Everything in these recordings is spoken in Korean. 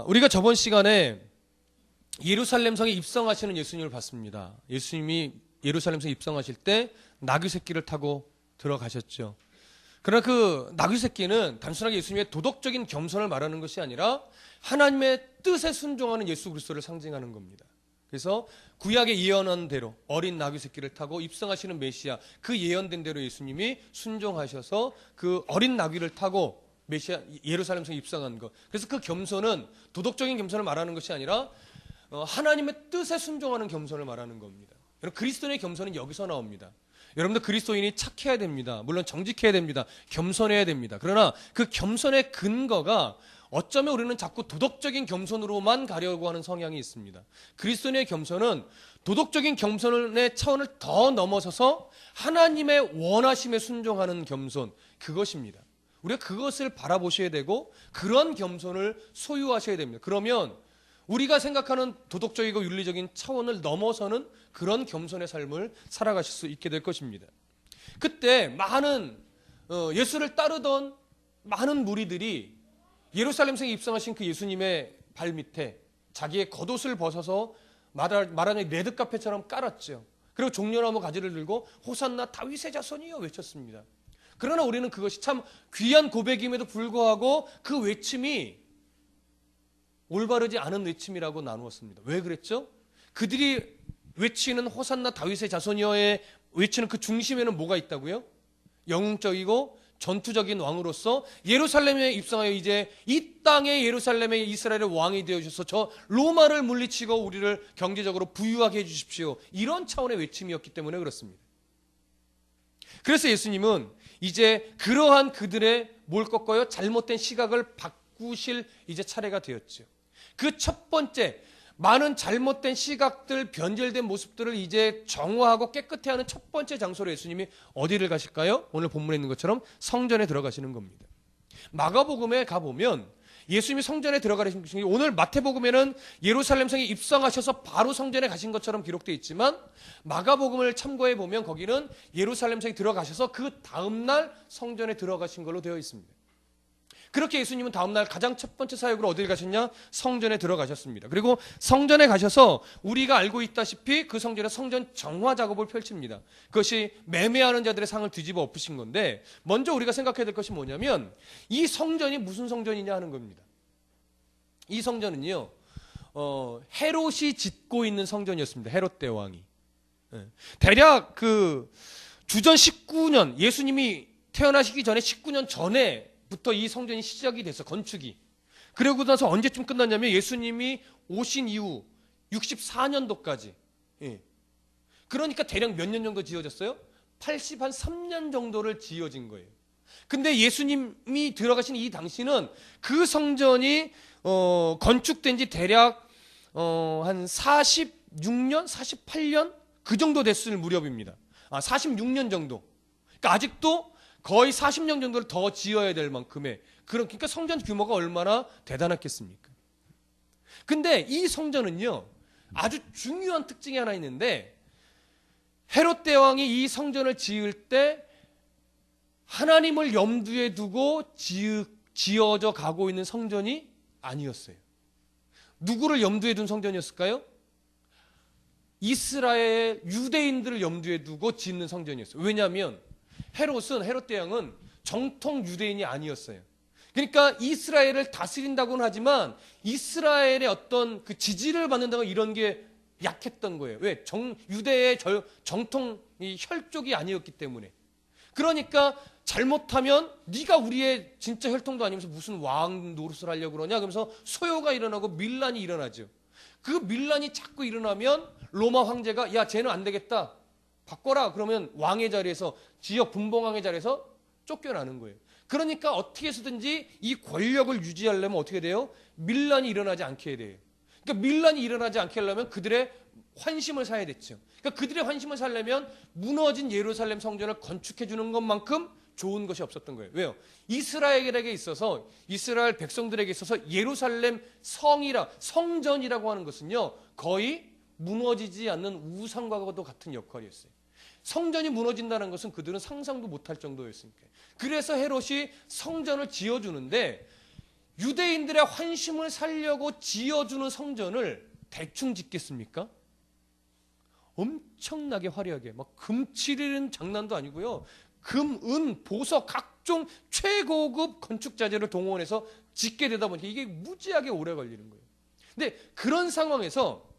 우리가 저번 시간에 예루살렘 성에 입성하시는 예수님을 봤습니다. 예수님이 예루살렘 성에 입성하실 때 나귀 새끼를 타고 들어가셨죠. 그러나 그 나귀 새끼는 단순하게 예수님의 도덕적인 겸손을 말하는 것이 아니라 하나님의 뜻에 순종하는 예수 그리스도를 상징하는 겁니다. 그래서 구약에 예언한 대로 어린 나귀 새끼를 타고 입성하시는 메시아, 그 예언된 대로 예수님이 순종하셔서 그 어린 나귀를 타고 메시아 예루살렘 성에 입성한 것. 그래서 그 겸손은 도덕적인 겸손을 말하는 것이 아니라 하나님의 뜻에 순종하는 겸손을 말하는 겁니다. 여러분, 그리스도인의 겸손은 여기서 나옵니다. 여러분들 그리스도인이 착해야 됩니다. 물론 정직해야 됩니다. 겸손해야 됩니다. 그러나 그 겸손의 근거가 어쩌면 우리는 자꾸 도덕적인 겸손으로만 가려고 하는 성향이 있습니다. 그리스도인의 겸손은 도덕적인 겸손의 차원을 더 넘어서서 하나님의 원하심에 순종하는 겸손, 그것입니다. 우리가 그것을 바라보셔야 되고 그런 겸손을 소유하셔야 됩니다. 그러면 우리가 생각하는 도덕적이고 윤리적인 차원을 넘어서는 그런 겸손의 삶을 살아가실 수 있게 될 것입니다. 그때 많은 예수를 따르던 많은 무리들이 예루살렘 성에 입성하신 그 예수님의 발 밑에 자기의 겉옷을 벗어서 말하자면 레드카펫처럼 깔았죠. 그리고 종려나무 가지를 들고 호산나 다윗의 자손이여 외쳤습니다. 그러나 우리는 그것이 참 귀한 고백임에도 불구하고 그 외침이 올바르지 않은 외침이라고 나누었습니다. 왜 그랬죠? 그들이 외치는 호산나 다윗의 자손이여의 외치는 그 중심에는 뭐가 있다고요? 영웅적이고 전투적인 왕으로서 예루살렘에 입성하여 이제 이 땅의 예루살렘의 이스라엘의 왕이 되어주셔서 저 로마를 물리치고 우리를 경제적으로 부유하게 해주십시오. 이런 차원의 외침이었기 때문에 그렇습니다. 그래서 예수님은 이제 그러한 그들의 뭘 꺾어요? 잘못된 시각을 바꾸실 이제 차례가 되었죠. 그 첫 번째 많은 잘못된 시각들, 변절된 모습들을 이제 정화하고 깨끗해 하는 첫 번째 장소로 예수님이 어디를 가실까요? 오늘 본문에 있는 것처럼 성전에 들어가시는 겁니다. 마가복음에 가보면 예수님이 성전에 들어가신 것이 오늘 마태복음에는 예루살렘 성에 입성하셔서 바로 성전에 가신 것처럼 기록되어 있지만 마가복음을 참고해 보면 거기는 예루살렘 성에 들어가셔서 그 다음날 성전에 들어가신 걸로 되어 있습니다. 그렇게 예수님은 다음날 가장 첫 번째 사역으로 어딜 가셨냐? 성전에 들어가셨습니다. 그리고 성전에 가셔서 우리가 알고 있다시피 그 성전에 성전 정화 작업을 펼칩니다. 그것이 매매하는 자들의 상을 뒤집어 엎으신 건데 먼저 우리가 생각해야 될 것이 뭐냐면 이 성전이 무슨 성전이냐 하는 겁니다. 이 성전은요 헤롯이 짓고 있는 성전이었습니다. 헤롯 대왕이. 대략 그 주전 19년 예수님이 태어나시기 전에 19년 전에 부터 이 성전이 시작이 됐어, 건축이. 그러고 나서 언제쯤 끝났냐면 예수님이 오신 이후 64년도까지. 그러니까 대략 몇 년 정도 지어졌어요? 3년 정도를 지어진 거예요. 근데 예수님이 들어가신 이 당시는 그 성전이 건축된 지 대략 한 46년, 48년 그 정도 됐을 무렵입니다. 46년 정도. 그러니까 아직도 거의 40년 정도를 더 지어야 될 만큼의 그러니까 성전 규모가 얼마나 대단했겠습니까? 근데 이 성전은요 아주 중요한 특징이 하나 있는데 헤롯 대왕이 이 성전을 지을 때 하나님을 염두에 두고 지어져 가고 있는 성전이 아니었어요. 누구를 염두에 둔 성전이었을까요? 이스라엘 유대인들을 염두에 두고 짓는 성전이었어요. 왜냐하면 헤롯 대왕은 정통 유대인이 아니었어요. 그러니까 이스라엘을 다스린다고는 하지만 이스라엘의 어떤 그 지지를 받는다고 이런 게 약했던 거예요. 왜? 유대의 정통 혈족이 아니었기 때문에. 그러니까 잘못하면 네가 우리의 진짜 혈통도 아니면서 무슨 왕 노릇을 하려고 그러냐 그러면서 소요가 일어나고 밀란이 일어나죠. 그 밀란이 자꾸 일어나면 로마 황제가 야 쟤는 안 되겠다. 바꿔라. 그러면 왕의 자리에서 지역 분봉왕의 자리에서 쫓겨나는 거예요. 그러니까 어떻게 해서든지 이 권력을 유지하려면 어떻게 돼요? 밀란이 일어나지 않게 돼요. 그러니까 밀란이 일어나지 않게 하려면 그들의 환심을 사야 됐죠. 그러니까 그들의 환심을 사려면 무너진 예루살렘 성전을 건축해 주는 것만큼 좋은 것이 없었던 거예요. 왜요? 이스라엘에게 있어서 이스라엘 백성들에게 있어서 예루살렘 성전이라고 하는 것은요 거의 무너지지 않는 우상과도 같은 역할이었어요. 성전이 무너진다는 것은 그들은 상상도 못할 정도였으니까. 그래서 헤롯이 성전을 지어주는데 유대인들의 환심을 살려고 지어주는 성전을 대충 짓겠습니까? 엄청나게 화려하게 막 금칠이는 장난도 아니고요. 금, 은, 보석 각종 최고급 건축 자재를 동원해서 짓게 되다 보니까 이게 무지하게 오래 걸리는 거예요. 근데 그런 상황에서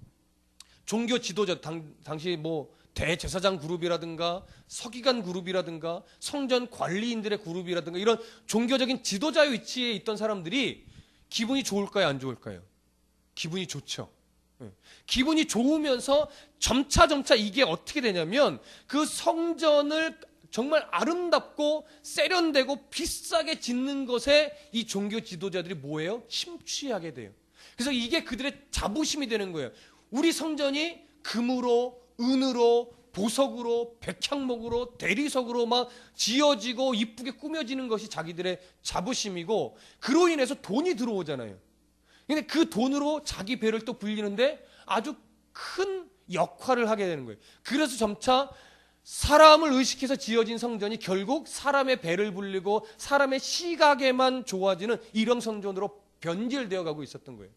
종교 지도자 당시 뭐 대제사장 그룹이라든가 서기관 그룹이라든가 성전 관리인들의 그룹이라든가 이런 종교적인 지도자 위치에 있던 사람들이 기분이 좋을까요, 안 좋을까요? 기분이 좋죠. 기분이 좋으면서 점차 이게 어떻게 되냐면 그 성전을 정말 아름답고 세련되고 비싸게 짓는 것에 이 종교 지도자들이 뭐예요? 심취하게 돼요. 그래서 이게 그들의 자부심이 되는 거예요. 우리 성전이 금으로, 은으로, 보석으로, 백향목으로, 대리석으로 막 지어지고 이쁘게 꾸며지는 것이 자기들의 자부심이고, 그로 인해서 돈이 들어오잖아요. 근데 그 돈으로 자기 배를 또 불리는데 아주 큰 역할을 하게 되는 거예요. 그래서 점차 사람을 의식해서 지어진 성전이 결국 사람의 배를 불리고 사람의 시각에만 좋아지는 일용 성전으로 변질되어 가고 있었던 거예요.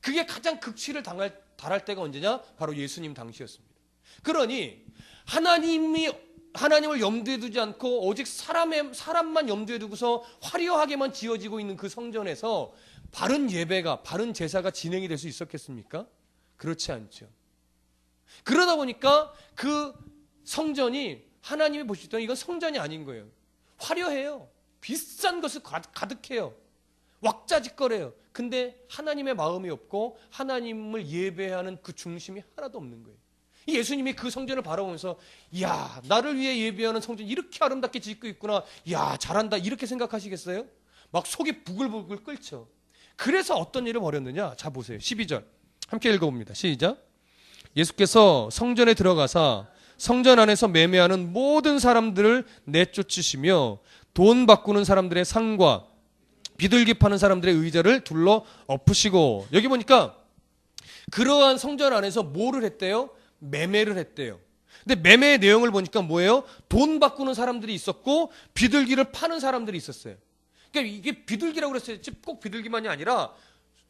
그게 가장 극치를 달할 때가 언제냐? 바로 예수님 당시였습니다. 그러니 하나님을 염두에 두지 않고 오직 사람만 염두에 두고서 화려하게만 지어지고 있는 그 성전에서 바른 예배가, 바른 제사가 진행이 될 수 있었겠습니까? 그렇지 않죠. 그러다 보니까 그 성전이 하나님이 보실 때는 이건 성전이 아닌 거예요. 화려해요. 비싼 것을 가득해요. 왁자지껄해요. 근데 하나님의 마음이 없고 하나님을 예배하는 그 중심이 하나도 없는 거예요. 예수님이 그 성전을 바라보면서 야, 나를 위해 예배하는 성전 이렇게 아름답게 짓고 있구나. 야, 잘한다. 이렇게 생각하시겠어요? 막 속이 부글부글 끓죠. 그래서 어떤 일을 벌였느냐? 자 보세요. 12절 함께 읽어봅니다. 시작. 예수께서 성전에 들어가사 성전 안에서 매매하는 모든 사람들을 내쫓으시며 돈 바꾸는 사람들의 상과 비둘기 파는 사람들의 의자를 둘러 엎으시고, 여기 보니까 그러한 성전 안에서 뭐를 했대요? 매매를 했대요. 근데 매매의 내용을 보니까 뭐예요? 돈 바꾸는 사람들이 있었고 비둘기를 파는 사람들이 있었어요. 그러니까 이게 비둘기라고 그랬어요. 꼭 비둘기만이 아니라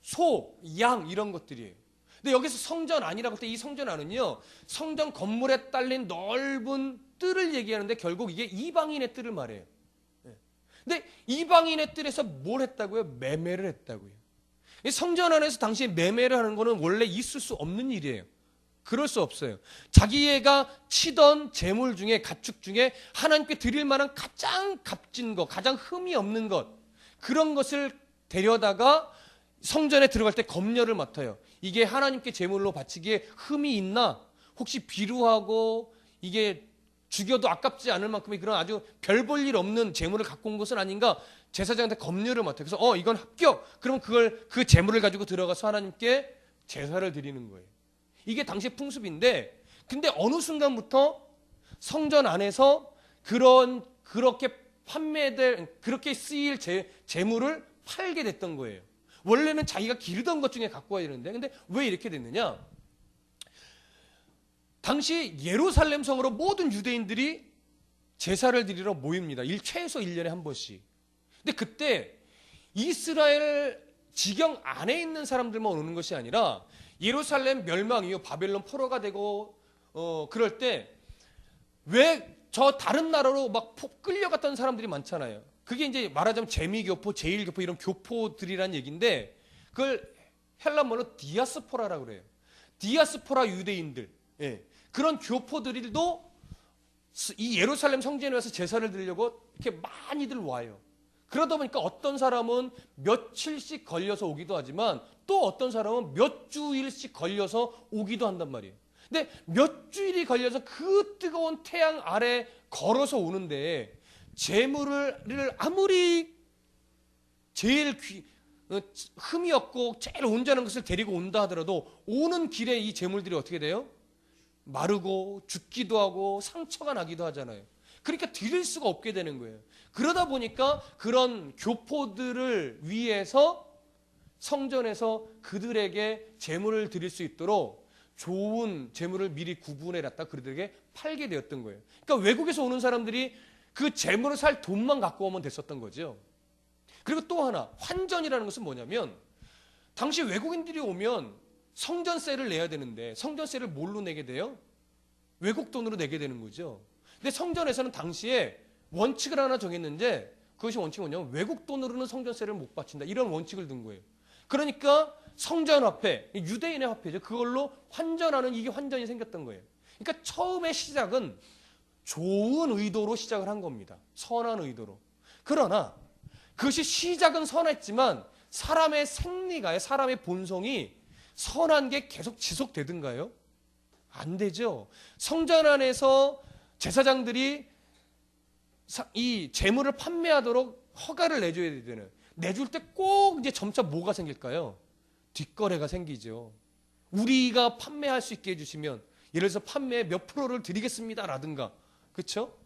소, 양 이런 것들이에요. 근데 여기서 성전 안이라고 할 때 이 성전 안은요, 성전 건물에 딸린 넓은 뜰을 얘기하는데 결국 이게 이방인의 뜰을 말해요. 근데 이방인의 뜰에서 뭘 했다고요? 매매를 했다고요. 성전 안에서 당시에 매매를 하는 거는 원래 있을 수 없는 일이에요. 그럴 수 없어요. 자기가 치던 재물 중에, 가축 중에 하나님께 드릴 만한 가장 값진 것, 가장 흠이 없는 것, 그런 것을 데려다가 성전에 들어갈 때 검열을 맡아요. 이게 하나님께 제물로 바치기에 흠이 있나? 혹시 비루하고 이게 죽여도 아깝지 않을 만큼의 그런 아주 별 볼 일 없는 제물을 갖고 온 것은 아닌가? 제사장한테 검열을 맡아요. 그래서 이건 합격. 그러면 그 제물을 가지고 들어가서 하나님께 제사를 드리는 거예요. 이게 당시 풍습인데, 근데 어느 순간부터 성전 안에서 그렇게 그렇게 쓰일 제물을 팔게 됐던 거예요. 원래는 자기가 기르던 것 중에 갖고 와야 되는데, 근데 왜 이렇게 됐느냐? 당시 예루살렘 성으로 모든 유대인들이 제사를 드리러 모입니다. 최소 1년에 한 번씩. 근데 그때 이스라엘 지경 안에 있는 사람들만 오는 것이 아니라 예루살렘 멸망 이후 바벨론 포로가 되고 그럴 때 왜 저 다른 나라로 막 끌려갔던 사람들이 많잖아요. 그게 이제 말하자면 재미교포, 제일교포 이런 교포들이란 얘기인데, 그걸 헬라말로 디아스포라라고 그래요. 디아스포라 유대인들. 예. 그런 교포들도 이 예루살렘 성전에 와서 제사를 드리려고 이렇게 많이들 와요. 그러다 보니까 어떤 사람은 며칠씩 걸려서 오기도 하지만 또 어떤 사람은 몇 주일씩 걸려서 오기도 한단 말이에요. 근데 몇 주일이 걸려서 그 뜨거운 태양 아래 걸어서 오는데 재물을 아무리 제일 흠이 없고 제일 온전한 것을 데리고 온다 하더라도 오는 길에 이 재물들이 어떻게 돼요? 마르고 죽기도 하고 상처가 나기도 하잖아요. 그러니까 드릴 수가 없게 되는 거예요. 그러다 보니까 그런 교포들을 위해서 성전에서 그들에게 재물을 드릴 수 있도록 좋은 재물을 미리 구분해놨다 그들에게 팔게 되었던 거예요. 그러니까 외국에서 오는 사람들이 그 재물을 살 돈만 갖고 오면 됐었던 거죠. 그리고 또 하나, 환전이라는 것은 뭐냐면 당시 외국인들이 오면 성전세를 내야 되는데 성전세를 뭘로 내게 돼요? 외국 돈으로 내게 되는 거죠. 근데 성전에서는 당시에 원칙을 하나 정했는데 그것이 원칙이 뭐냐면 외국 돈으로는 성전세를 못 바친다. 이런 원칙을 둔 거예요. 그러니까 성전화폐, 유대인의 화폐죠. 그걸로 환전하는 이게 환전이 생겼던 거예요. 그러니까 처음에 시작은 좋은 의도로 시작을 한 겁니다. 선한 의도로. 그러나 그것이 시작은 선했지만 사람의 생리가요, 사람의 본성이 선한 게 계속 지속되든가요? 안 되죠. 성전 안에서 제사장들이 이 재물을 판매하도록 허가를 내줘야 되잖아요. 내줄 때 꼭 이제 점차 뭐가 생길까요? 뒷거래가 생기죠. 우리가 판매할 수 있게 해주시면, 예를 들어서 판매에 몇 프로를 드리겠습니다라든가, 그렇죠?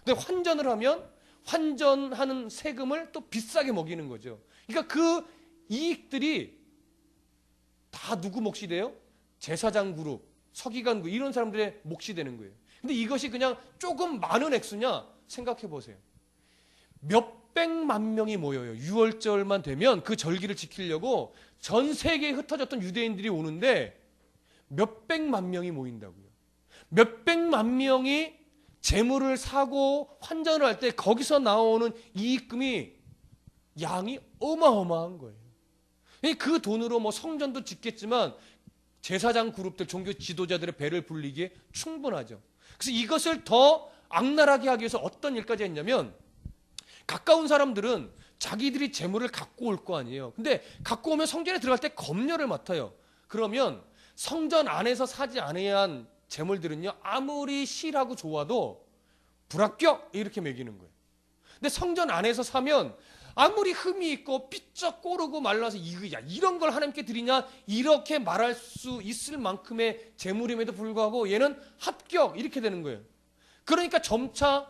근데 환전을 하면 환전하는 세금을 또 비싸게 먹이는 거죠. 그러니까 그 이익들이 다 누구 몫이 돼요? 제사장 그룹, 서기관 그룹 이런 사람들의 몫이 되는 거예요. 근데 이것이 그냥 조금 많은 액수냐 생각해 보세요. 몇백만 명이 모여요. 6월절만 되면 그 절기를 지키려고 전 세계에 흩어졌던 유대인들이 오는데 몇백만 명이 모인다고요. 몇백만 명이 재물을 사고 환전을 할 때 거기서 나오는 이익금이 양이 어마어마한 거예요. 그 돈으로 뭐 성전도 짓겠지만 제사장 그룹들, 종교 지도자들의 배를 불리기에 충분하죠. 그래서 이것을 더 악랄하게 하기 위해서 어떤 일까지 했냐면, 가까운 사람들은 자기들이 재물을 갖고 올 거 아니에요. 근데 갖고 오면 성전에 들어갈 때 검열을 맡아요. 그러면 성전 안에서 사지 않아야 한 재물들은요, 아무리 실하고 좋아도 불합격 이렇게 매기는 거예요. 근데 성전 안에서 사면 아무리 흠이 있고 삐쩍 꼬르고 말라서 이런 걸 하나님께 드리냐 이렇게 말할 수 있을 만큼의 재물임에도 불구하고 얘는 합격 이렇게 되는 거예요. 그러니까 점차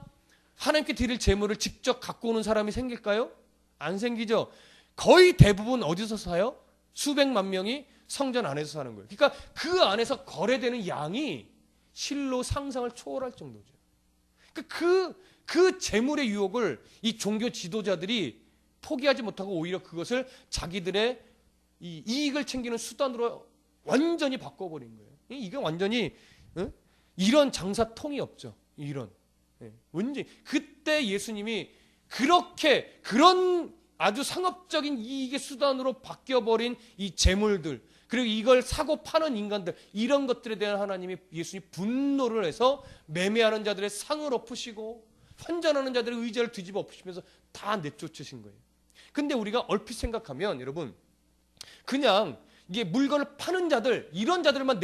하나님께 드릴 재물을 직접 갖고 오는 사람이 생길까요? 안 생기죠. 거의 대부분 어디서 사요? 수백만 명이 성전 안에서 사는 거예요. 그러니까 그 안에서 거래되는 양이 실로 상상을 초월할 정도죠. 그러니까 그 재물의 유혹을 이 종교 지도자들이 포기하지 못하고 오히려 그것을 자기들의 이 이익을 챙기는 수단으로 완전히 바꿔버린 거예요. 이게 완전히 이런 장사통이 없죠. 이런. 왠지 그때 예수님이 그런 아주 상업적인 이익의 수단으로 바뀌어버린 이 재물들, 그리고 이걸 사고 파는 인간들, 이런 것들에 대한 하나님이 예수님이 분노를 해서 매매하는 자들의 상을 엎으시고 환전하는 자들의 의자를 뒤집어 엎으시면서 다 내쫓으신 거예요. 근데 우리가 얼핏 생각하면 여러분, 그냥 이게 물건을 파는 자들, 이런 자들만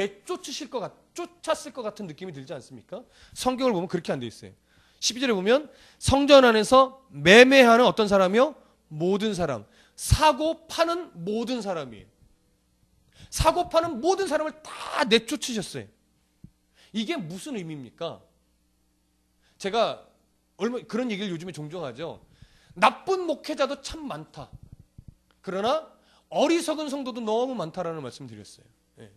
쫓았을 것 같은 느낌이 들지 않습니까? 성경을 보면 그렇게 안 돼 있어요. 12절에 보면 성전 안에서 매매하는 어떤 사람이요? 모든 사람. 사고 파는 모든 사람이에요. 사고 파는 모든 사람을 다 내쫓으셨어요. 이게 무슨 의미입니까? 제가 그런 얘기를 요즘에 종종 하죠. 나쁜 목회자도 참 많다. 그러나 어리석은 성도도 너무 많다라는 말씀 드렸어요. 예.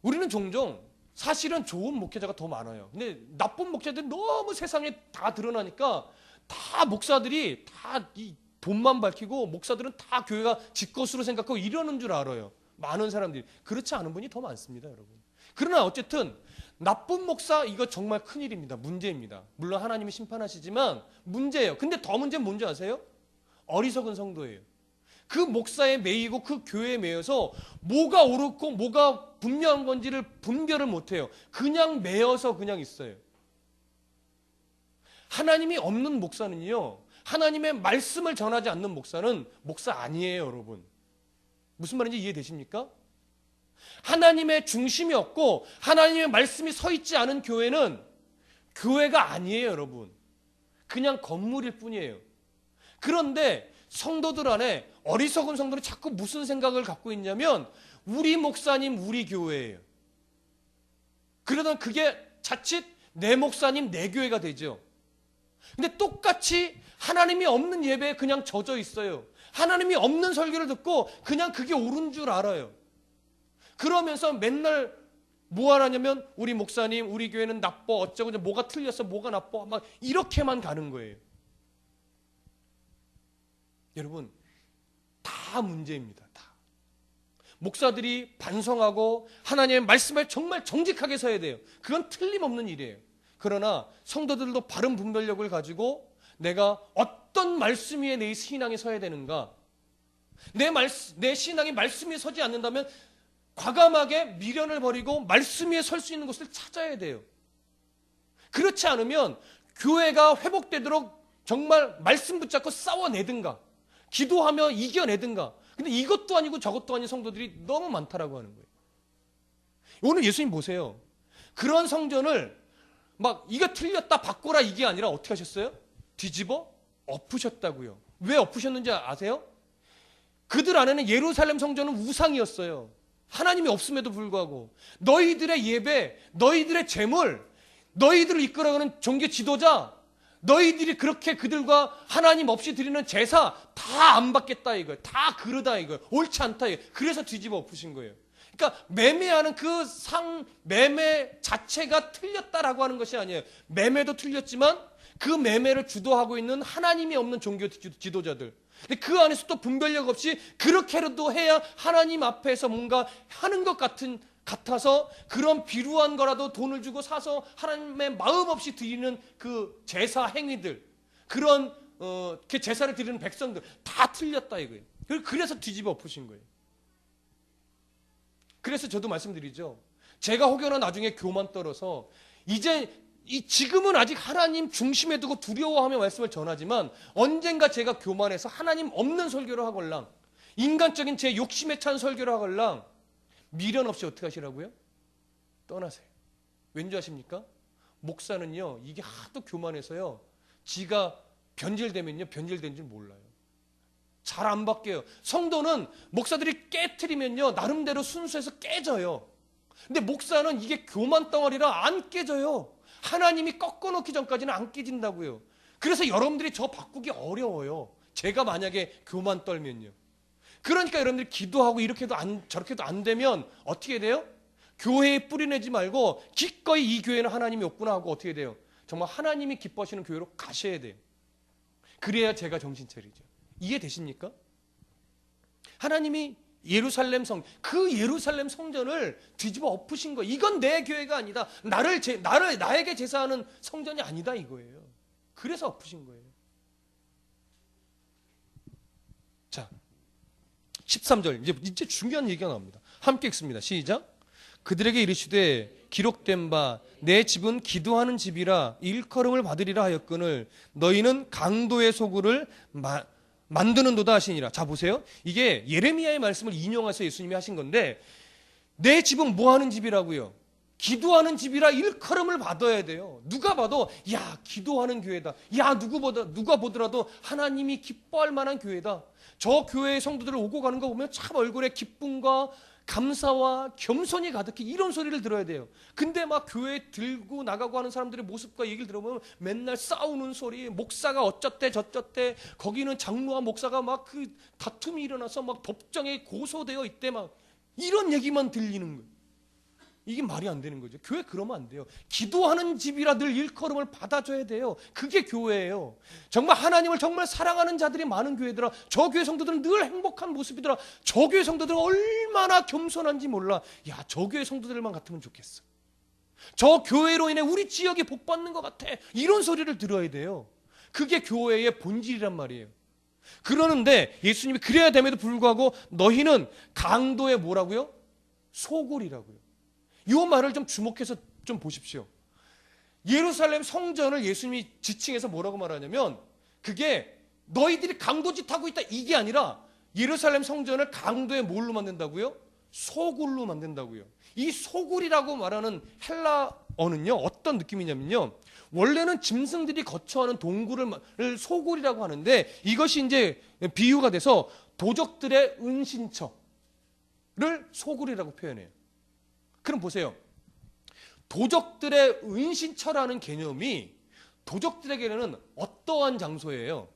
우리는 종종 사실은 좋은 목회자가 더 많아요. 근데 나쁜 목회자들이 너무 세상에 다 드러나니까 다 목사들이 다 이 돈만 밝히고 목사들은 다 교회가 지 것으로 생각하고 이러는 줄 알아요. 많은 사람들이. 그렇지 않은 분이 더 많습니다, 여러분. 그러나 어쨌든 나쁜 목사 이거 정말 큰일입니다. 문제입니다. 물론 하나님이 심판하시지만 문제예요. 근데 더 문제는 뭔지 아세요? 어리석은 성도예요. 그 목사에 매이고 그 교회에 매여서 뭐가 옳고 뭐가 분명한 건지를 분별을 못해요. 그냥 매여서 그냥 있어요. 하나님이 없는 목사는요, 하나님의 말씀을 전하지 않는 목사는 목사 아니에요, 여러분. 무슨 말인지 이해되십니까? 하나님의 중심이 없고 하나님의 말씀이 서 있지 않은 교회는 교회가 아니에요, 여러분. 그냥 건물일 뿐이에요. 그런데 성도들 안에 어리석은 성도는 자꾸 무슨 생각을 갖고 있냐면 우리 목사님, 우리 교회예요. 그러다 그게 자칫 내 목사님, 내 교회가 되죠. 근데 똑같이 하나님이 없는 예배에 그냥 젖어 있어요. 하나님이 없는 설교를 듣고 그냥 그게 옳은 줄 알아요. 그러면서 맨날 뭐 하냐면 우리 목사님, 우리 교회는 나빠, 어쩌고 뭐가 틀렸어, 뭐가 나빠, 막 이렇게만 가는 거예요. 여러분, 다 문제입니다. 다. 목사들이 반성하고 하나님의 말씀에 정말 정직하게 서야 돼요. 그건 틀림없는 일이에요. 그러나 성도들도 바른 분별력을 가지고 내가 어떤 말씀 위에 내 신앙에 서야 되는가, 내 신앙이 말씀 위에 서지 않는다면 과감하게 미련을 버리고 말씀 위에 설 수 있는 곳을 찾아야 돼요. 그렇지 않으면 교회가 회복되도록 정말 말씀 붙잡고 싸워내든가 기도하며 이겨내든가. 근데 이것도 아니고 저것도 아닌 성도들이 너무 많다라고 하는 거예요. 오늘 예수님 보세요. 그런 성전을 막 이거 틀렸다 바꿔라 이게 아니라 어떻게 하셨어요? 뒤집어 엎으셨다고요. 왜 엎으셨는지 아세요? 그들 안에는 예루살렘 성전은 우상이었어요. 하나님이 없음에도 불구하고 너희들의 예배, 너희들의 제물, 너희들을 이끌어가는 종교 지도자, 너희들이 그렇게 그들과 하나님 없이 드리는 제사 다 안 받겠다 이거예요. 다 그러다 이거예요. 옳지 않다 이거예요. 그래서 뒤집어 엎으신 거예요. 그러니까 매매하는 그 매매 자체가 틀렸다라고 하는 것이 아니에요. 매매도 틀렸지만 그 매매를 주도하고 있는 하나님이 없는 종교 지도자들. 근데 그 안에서 또 분별력 없이 그렇게라도 해야 하나님 앞에서 뭔가 하는 것 같아서 그런 비루한 거라도 돈을 주고 사서 하나님의 마음 없이 드리는 그 제사 행위들, 그런 그 제사를 드리는 백성들 다 틀렸다 이거예요. 그래서 뒤집어 엎으신 거예요. 그래서 저도 말씀드리죠. 제가 혹여나 나중에 교만 떨어서 지금은 아직 하나님 중심에 두고 두려워하며 말씀을 전하지만 언젠가 제가 교만해서 하나님 없는 설교를 하걸랑 인간적인 제 욕심에 찬 설교를 하걸랑 미련 없이 어떻게 하시라고요? 떠나세요. 왠지 아십니까? 목사는요, 이게 하도 교만해서요, 지가 변질되면요, 변질된 줄 몰라요. 잘 안 바뀌어요. 성도는 목사들이 깨트리면요, 나름대로 순수해서 깨져요. 근데 목사는 이게 교만 덩어리라 안 깨져요. 하나님이 꺾어놓기 전까지는 안 깨진다고요. 그래서 여러분들이 저 바꾸기 어려워요. 제가 만약에 교만 떨면요. 그러니까 여러분들이 기도하고 이렇게도 저렇게도 안 되면 어떻게 돼요? 교회에 뿌리내지 말고 기꺼이 이 교회는 하나님이 없구나 하고 어떻게 돼요? 정말 하나님이 기뻐하시는 교회로 가셔야 돼요. 그래야 제가 정신 차리죠. 이해되십니까? 하나님이 그 예루살렘 성전을 뒤집어 엎으신 거예요. 이건 내 교회가 아니다. 나에게 제사하는 성전이 아니다 이거예요. 그래서 엎으신 거예요. 자, 13절 이제 중요한 얘기가 나옵니다. 함께 읽습니다. 시작. 그들에게 이르시되 기록된 바 내 집은 기도하는 집이라 일컬음을 받으리라 하였거늘 너희는 강도의 소굴을 만드는도다 하시니라. 자 보세요. 이게 예레미야의 말씀을 인용해서 예수님이 하신 건데 내 집은 뭐 하는 집이라고요? 기도하는 집이라 일컬음을 받아야 돼요. 누가 봐도 야 기도하는 교회다. 야 누가 보더라도 하나님이 기뻐할 만한 교회다. 저 교회의 성도들 오고 가는 거 보면 참 얼굴에 기쁨과 감사와 겸손이 가득해 이런 소리를 들어야 돼요. 근데 막 교회 들고 나가고 하는 사람들의 모습과 얘기를 들어보면 맨날 싸우는 소리, 목사가 어쩌대 저쩌대, 거기는 장로와 목사가 막 그 다툼이 일어나서 막 법정에 고소되어 있대, 막 이런 얘기만 들리는 거예요. 이게 말이 안 되는 거죠. 교회 그러면 안 돼요. 기도하는 집이라 늘 일컬음을 받아줘야 돼요. 그게 교회예요. 정말 하나님을 정말 사랑하는 자들이 많은 교회더라. 저 교회 성도들은 늘 행복한 모습이더라. 저 교회 성도들은 얼마나 겸손한지 몰라. 야, 저 교회 성도들만 같으면 좋겠어. 저 교회로 인해 우리 지역이 복받는 것 같아. 이런 소리를 들어야 돼요. 그게 교회의 본질이란 말이에요. 그러는데 예수님이 그래야 됨에도 불구하고 너희는 강도의 뭐라고요? 소굴이라고요. 이 말을 좀 주목해서 좀 보십시오. 예루살렘 성전을 예수님이 지칭해서 뭐라고 말하냐면 그게 너희들이 강도짓 하고 있다 이게 아니라 예루살렘 성전을 강도의 뭘로 만든다고요? 소굴로 만든다고요. 이 소굴이라고 말하는 헬라어는요 어떤 느낌이냐면요 원래는 짐승들이 거처하는 동굴을 소굴이라고 하는데 이것이 이제 비유가 돼서 도적들의 은신처를 소굴이라고 표현해요. 그럼 보세요. 도적들의 은신처라는 개념이 도적들에게는 어떠한 장소예요?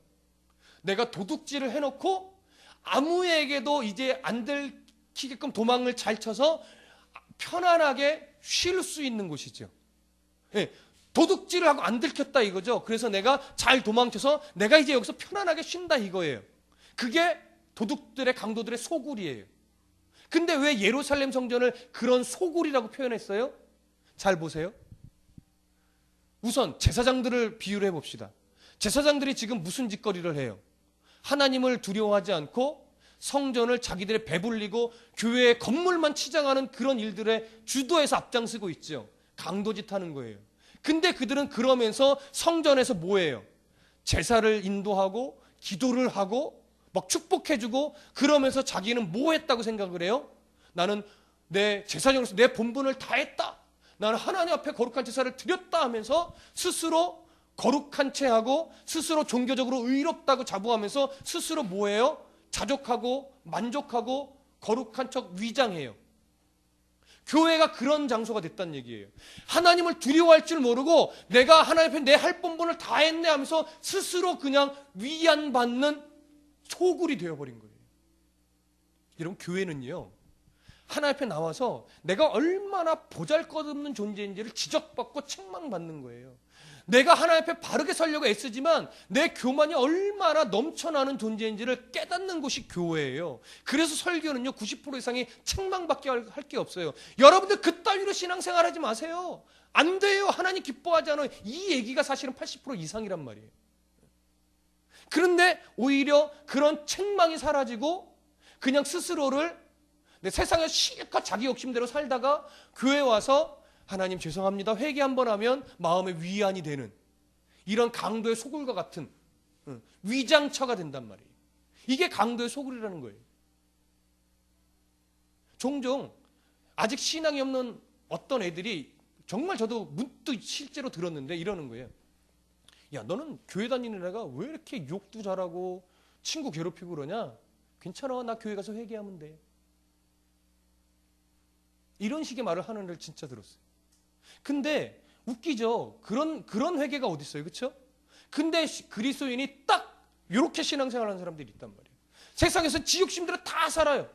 내가 도둑질을 해놓고 아무에게도 이제 안 들키게끔 도망을 잘 쳐서 편안하게 쉴 수 있는 곳이죠. 네, 도둑질을 하고 안 들켰다 이거죠. 그래서 내가 잘 도망쳐서 내가 이제 여기서 편안하게 쉰다 이거예요. 그게 도둑들의 강도들의 소굴이에요. 근데 왜 예루살렘 성전을 그런 소굴이라고 표현했어요? 잘 보세요. 우선 제사장들을 비유를 해봅시다. 제사장들이 지금 무슨 짓거리를 해요? 하나님을 두려워하지 않고 성전을 자기들의 배불리고 교회의 건물만 치장하는 그런 일들에 주도해서 앞장서고 있죠. 강도짓 하는 거예요. 근데 그들은 그러면서 성전에서 뭐예요? 제사를 인도하고 기도를 하고 막 축복해주고 그러면서 자기는 뭐 했다고 생각을 해요? 나는 내 제사장으로서 내 본분을 다했다. 나는 하나님 앞에 거룩한 제사를 드렸다 하면서 스스로 거룩한 채 하고 스스로 종교적으로 의롭다고 자부하면서 스스로 뭐예요? 자족하고 만족하고 거룩한 척 위장해요. 교회가 그런 장소가 됐다는 얘기예요. 하나님을 두려워할 줄 모르고 내가 하나님 앞에 내 할 본분을 다 했네 하면서 스스로 그냥 위안받는 소굴이 되어버린 거예요. 여러분, 교회는요, 하나님 앞에 나와서 내가 얼마나 보잘것없는 존재인지를 지적받고 책망받는 거예요. 내가 하나님 앞에 바르게 살려고 애쓰지만 내 교만이 얼마나 넘쳐나는 존재인지를 깨닫는 곳이 교회예요. 그래서 설교는요 90% 이상이 책망밖에 할 게 없어요. 여러분들 그따위로 신앙생활하지 마세요. 안 돼요. 하나님 기뻐하지 않아요. 이 얘기가 사실은 80% 이상이란 말이에요. 그런데 오히려 그런 책망이 사라지고 그냥 스스로를 세상에 실컷 자기 욕심대로 살다가 교회 와서 하나님 죄송합니다 회개 한번 하면 마음의 위안이 되는 이런 강도의 소굴과 같은 위장처가 된단 말이에요. 이게 강도의 소굴이라는 거예요. 종종 아직 신앙이 없는 어떤 애들이 정말 저도 문득 실제로 들었는데 이러는 거예요. 야, 너는 교회 다니는 애가 왜 이렇게 욕도 잘하고 친구 괴롭히고 그러냐? 괜찮아, 나 교회 가서 회개하면 돼. 이런 식의 말을 하는 애를 진짜 들었어요. 근데 웃기죠. 그런 회개가 어디 있어요, 그렇죠? 근데 그리스도인이 딱 이렇게 신앙생활하는 사람들이 있단 말이에요. 세상에서 지 욕심대로 다 살아요.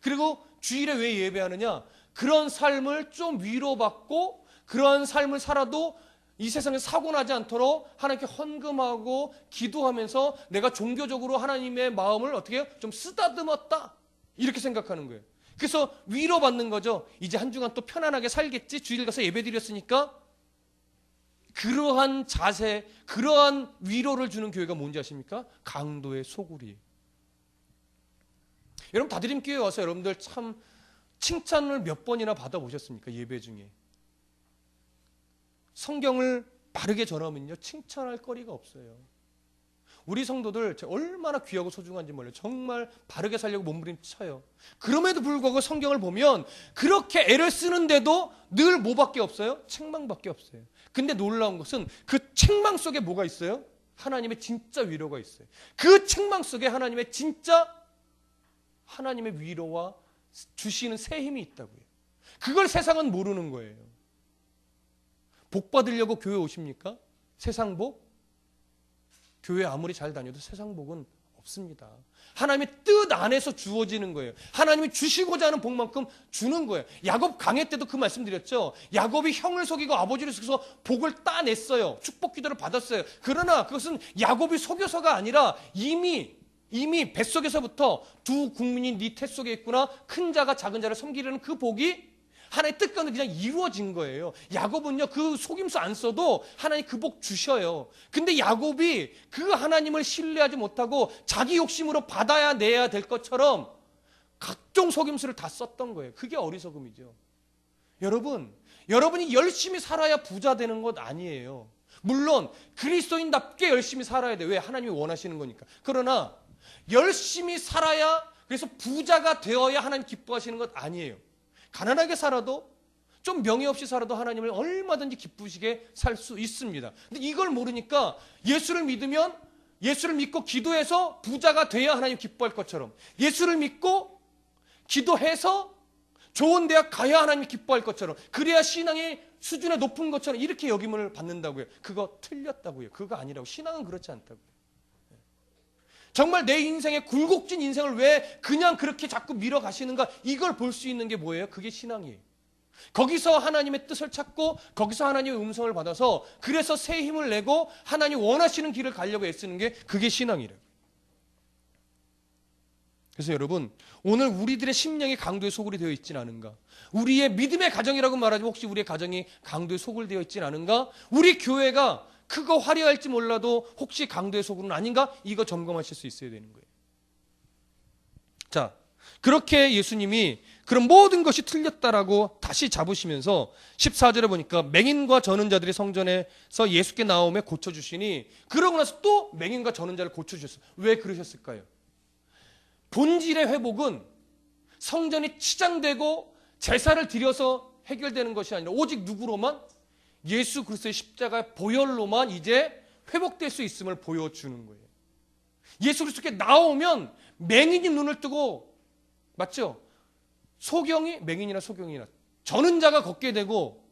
그리고 주일에 왜 예배하느냐? 그런 삶을 좀 위로받고 그런 삶을 살아도 이 세상에 사고 나지 않도록 하나님께 헌금하고 기도하면서 내가 종교적으로 하나님의 마음을 어떻게 해요? 좀 쓰다듬었다. 이렇게 생각하는 거예요. 그래서 위로받는 거죠. 이제 한 주간 또 편안하게 살겠지. 주일 가서 예배 드렸으니까. 그러한 자세, 그러한 위로를 주는 교회가 뭔지 아십니까? 강도의 소굴이에요. 여러분 다드림교회 와서 여러분들 참 칭찬을 몇 번이나 받아보셨습니까? 예배 중에. 성경을 바르게 전하면요 칭찬할 거리가 없어요. 우리 성도들 얼마나 귀하고 소중한지 몰라요. 정말 바르게 살려고 몸부림쳐요. 그럼에도 불구하고 성경을 보면 그렇게 애를 쓰는데도 늘 뭐밖에 없어요? 책망밖에 없어요. 근데 놀라운 것은 그 책망 속에 뭐가 있어요? 하나님의 진짜 위로가 있어요. 그 책망 속에 하나님의 진짜 하나님의 위로와 주시는 새 힘이 있다고요. 그걸 세상은 모르는 거예요. 복 받으려고 교회 오십니까? 세상 복? 교회 아무리 잘 다녀도 세상 복은 없습니다. 하나님의 뜻 안에서 주어지는 거예요. 하나님이 주시고자 하는 복만큼 주는 거예요. 야곱 강해 때도 그 말씀드렸죠. 야곱이 형을 속이고 아버지를 속여서 복을 따냈어요. 축복 기도를 받았어요. 그러나 그것은 야곱이 속여서가 아니라 이미 뱃속에서부터 두 국민이 네 태 속에 있구나. 큰 자가 작은 자를 섬기려는 그 복이 하나님의 뜻 가운데 그냥 이루어진 거예요. 야곱은요 그 속임수 안 써도 하나님 그 복 주셔요. 근데 야곱이 그 하나님을 신뢰하지 못하고 자기 욕심으로 받아야 내야 될 것처럼 각종 속임수를 다 썼던 거예요. 그게 어리석음이죠. 여러분이 열심히 살아야 부자 되는 것 아니에요. 물론 그리스도인답게 열심히 살아야 돼요. 왜? 하나님이 원하시는 거니까. 그러나 열심히 살아야 그래서 부자가 되어야 하나님 기뻐하시는 것 아니에요. 가난하게 살아도 좀 명예 없이 살아도 하나님을 얼마든지 기쁘시게 살 수 있습니다. 근데 이걸 모르니까 예수를 믿고 기도해서 부자가 돼야 하나님 기뻐할 것처럼 예수를 믿고 기도해서 좋은 대학 가야 하나님 기뻐할 것처럼 그래야 신앙의 수준이 높은 것처럼 이렇게 여김을 받는다고요. 그거 틀렸다고요. 그거 아니라고. 신앙은 그렇지 않다고요. 정말 내 인생의 굴곡진 인생을 왜 그냥 그렇게 자꾸 밀어가시는가 이걸 볼 수 있는 게 뭐예요? 그게 신앙이에요. 거기서 하나님의 뜻을 찾고 거기서 하나님의 음성을 받아서 그래서 새 힘을 내고 하나님 원하시는 길을 가려고 애쓰는 게 그게 신앙이래요. 그래서 여러분, 오늘 우리들의 심령이 강도의 소굴이 되어 있지는 않은가? 우리의 믿음의 가정이라고 말하지만 혹시 우리의 가정이 강도의 소굴 되어 있지는 않은가? 우리 교회가 크고 화려할지 몰라도 혹시 강도의 소굴은 아닌가? 이거 점검하실 수 있어야 되는 거예요. 자, 그렇게 예수님이 그런 모든 것이 틀렸다라고 다시 잡으시면서 14절에 보니까 맹인과 전은자들이 성전에서 예수께 나오며 고쳐주시니, 그러고 나서 또 맹인과 전은자를 고쳐주셨어요. 왜 그러셨을까요? 본질의 회복은 성전이 치장되고 제사를 드려서 해결되는 것이 아니라 오직 누구로만? 예수 그리스도의 십자가의 보혈로만 이제 회복될 수 있음을 보여주는 거예요. 예수 그리스도께 나오면 맹인이 눈을 뜨고, 맞죠? 소경이, 맹인이나 소경이나 전은자가 걷게 되고,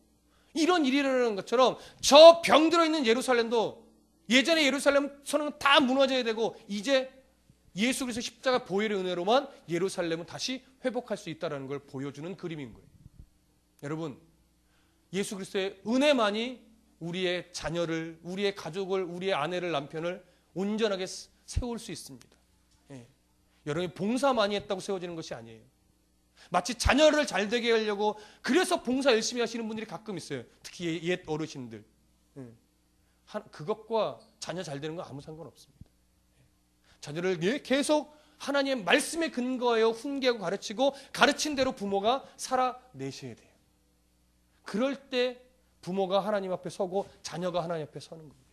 이런 일이 일어나는 것처럼 저 병들어 있는 예루살렘도, 예전에 예루살렘 선은 다 무너져야 되고 이제 예수 그리스도 십자가 보혈의 은혜로만 예루살렘은 다시 회복할 수 있다는 걸 보여주는 그림인 거예요. 여러분, 예수 그리스도의 은혜만이 우리의 자녀를, 우리의 가족을, 우리의 아내를, 남편을 온전하게 세울 수 있습니다. 예. 여러분이 봉사 많이 했다고 세워지는 것이 아니에요. 마치 자녀를 잘 되게 하려고 그래서 봉사 열심히 하시는 분들이 가끔 있어요. 특히 옛 어르신들. 그것과 자녀 잘 되는 건 아무 상관없습니다. 자녀를 계속 하나님의 말씀에 근거하여 훈계하고 가르치고 가르친 대로 부모가 살아내셔야 돼요. 그럴 때 부모가 하나님 앞에 서고 자녀가 하나님 앞에 서는 겁니다.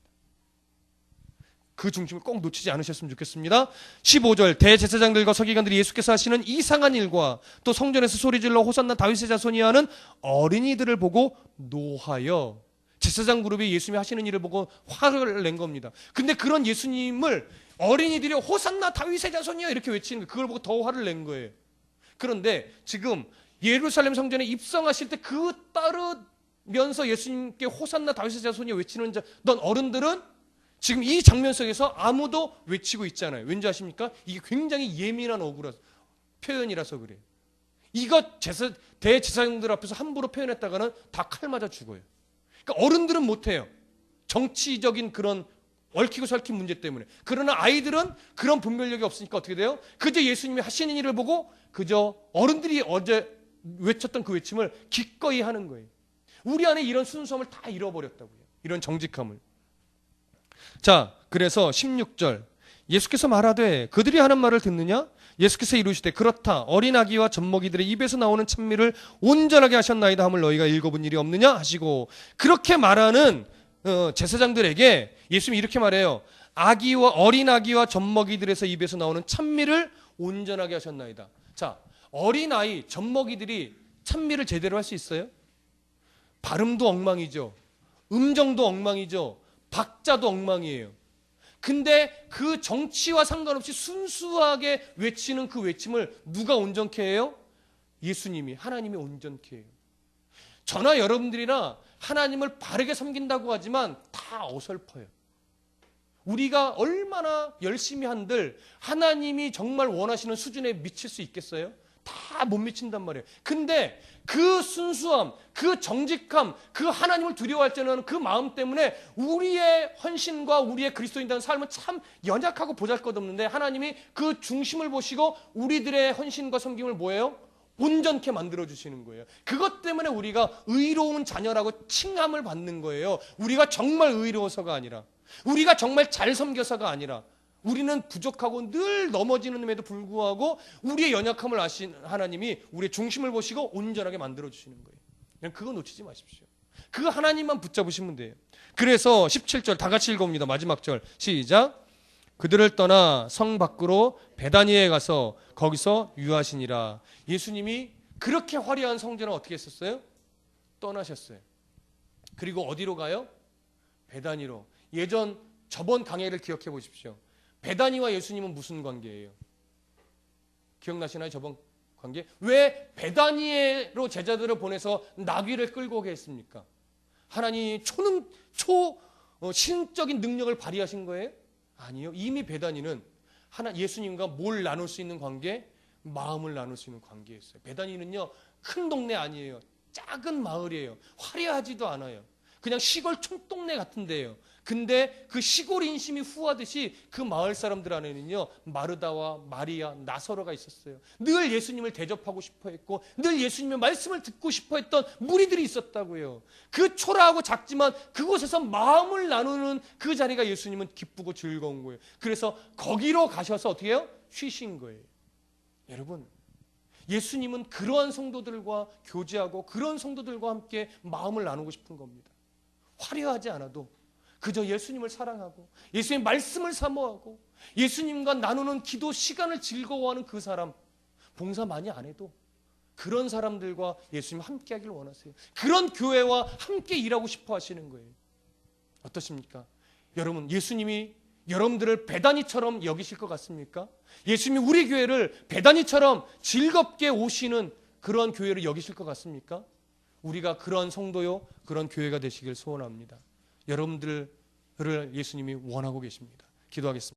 그 중심을 꼭 놓치지 않으셨으면 좋겠습니다. 15절, 대제사장들과 서기관들이 예수께서 하시는 이상한 일과 또 성전에서 소리질러 호산나 다윗의 자손이 하는 어린이들을 보고 노하여, 제사장 그룹이 예수님이 하시는 일을 보고 화를 낸 겁니다. 근데 그런 예수님을 어린이들이 호산나 다윗의 자손이여 이렇게 외치는 거예요. 그걸 보고 더 화를 낸 거예요. 그런데 지금 예루살렘 성전에 입성하실 때 그 따르면서 예수님께 호산나 다윗의 자손이여 외치는 넌 어른들은 지금 이 장면 속에서 아무도 외치고 있잖아요. 왠지 아십니까? 이게 굉장히 예민한 표현이라서 그래요. 이거 대제사장들 앞에서 함부로 표현했다가는 다 칼 맞아 죽어요. 그러니까 어른들은 못해요. 정치적인 그런 얽히고 설킨 문제 때문에. 그러나 아이들은 그런 분별력이 없으니까 어떻게 돼요? 그저 예수님이 하시는 일을 보고 그저 어른들이 어제 외쳤던 그 외침을 기꺼이 하는 거예요. 우리 안에 이런 순수함을 다 잃어버렸다고요. 이런 정직함을. 자, 그래서 16절, 예수께서 말하되 그들이 하는 말을 듣느냐? 예수께서 이르시되 그렇다. 어린 아기와 젖먹이들의 입에서 나오는 찬미를 온전하게 하셨나이다 함을 너희가 읽어본 일이 없느냐 하시고, 그렇게 말하는 제사장들에게 예수님이 이렇게 말해요. 어린 아기와 젖먹이들에서 입에서 나오는 찬미를 온전하게 하셨나이다. 자, 어린 아이, 젖먹이들이 찬미를 제대로 할 수 있어요? 발음도 엉망이죠. 음정도 엉망이죠. 박자도 엉망이에요. 근데 그 정치와 상관없이 순수하게 외치는 그 외침을 누가 온전케 해요? 예수님이, 하나님이 온전케 해요. 저나 여러분들이나 하나님을 바르게 섬긴다고 하지만 다 어설퍼요. 우리가 얼마나 열심히 한들 하나님이 정말 원하시는 수준에 미칠 수 있겠어요? 다 못 미친단 말이에요. 근데 그 순수함, 그 정직함, 그 하나님을 두려워할 줄 아는 그 마음 때문에 우리의 헌신과 우리의 그리스도인다는 삶은 참 연약하고 보잘것없는데 하나님이 그 중심을 보시고 우리들의 헌신과 섬김을 뭐예요? 온전케 만들어주시는 거예요. 그것 때문에 우리가 의로운 자녀라고 칭함을 받는 거예요. 우리가 정말 의로워서가 아니라, 우리가 정말 잘 섬겨서가 아니라, 우리는 부족하고 늘 넘어지는데도 불구하고 우리의 연약함을 아신 하나님이 우리의 중심을 보시고 온전하게 만들어주시는 거예요. 그냥 그거 놓치지 마십시오. 그 하나님만 붙잡으시면 돼요. 그래서 17절 다 같이 읽어봅니다. 마지막 절 시작. 그들을 떠나 성 밖으로 베다니에 가서 거기서 유하시니라. 예수님이 그렇게 화려한 성전을 어떻게 했었어요? 떠나셨어요. 그리고 어디로 가요? 베다니로. 저번 강해를 기억해 보십시오. 베다니와 예수님은 무슨 관계예요? 기억나시나요? 저번 관계? 왜 베다니로 제자들을 보내서 나귀를 끌고 오게 했습니까? 하나님이 신적인 능력을 발휘하신 거예요? 아니요. 이미 베다니는 예수님과 뭘 나눌 수 있는 관계? 마음을 나눌 수 있는 관계였어요. 베다니는요, 큰 동네 아니에요. 작은 마을이에요. 화려하지도 않아요. 그냥 시골 촌동네 같은 데예요. 근데 그 시골 인심이 후하듯이 그 마을 사람들 안에는요, 마르다와 마리아, 나사로가 있었어요. 늘 예수님을 대접하고 싶어 했고, 늘 예수님의 말씀을 듣고 싶어 했던 무리들이 있었다고요. 그 초라하고 작지만 그곳에서 마음을 나누는 그 자리가 예수님은 기쁘고 즐거운 거예요. 그래서 거기로 가셔서 어떻게 해요? 쉬신 거예요. 여러분, 예수님은 그러한 성도들과 교제하고 그런 성도들과 함께 마음을 나누고 싶은 겁니다. 화려하지 않아도 그저 예수님을 사랑하고 예수님의 말씀을 사모하고 예수님과 나누는 기도 시간을 즐거워하는 그 사람, 봉사 많이 안 해도 그런 사람들과 예수님 함께 하길 원하세요. 그런 교회와 함께 일하고 싶어 하시는 거예요. 어떠십니까? 여러분, 예수님이 여러분들을 베다니처럼 여기실 것 같습니까? 예수님이 우리 교회를 베다니처럼 즐겁게 오시는 그런 교회를 여기실 것 같습니까? 우리가 그런 성도요, 그런 교회가 되시길 소원합니다. 여러분들을 예수님이 원하고 계십니다. 기도하겠습니다.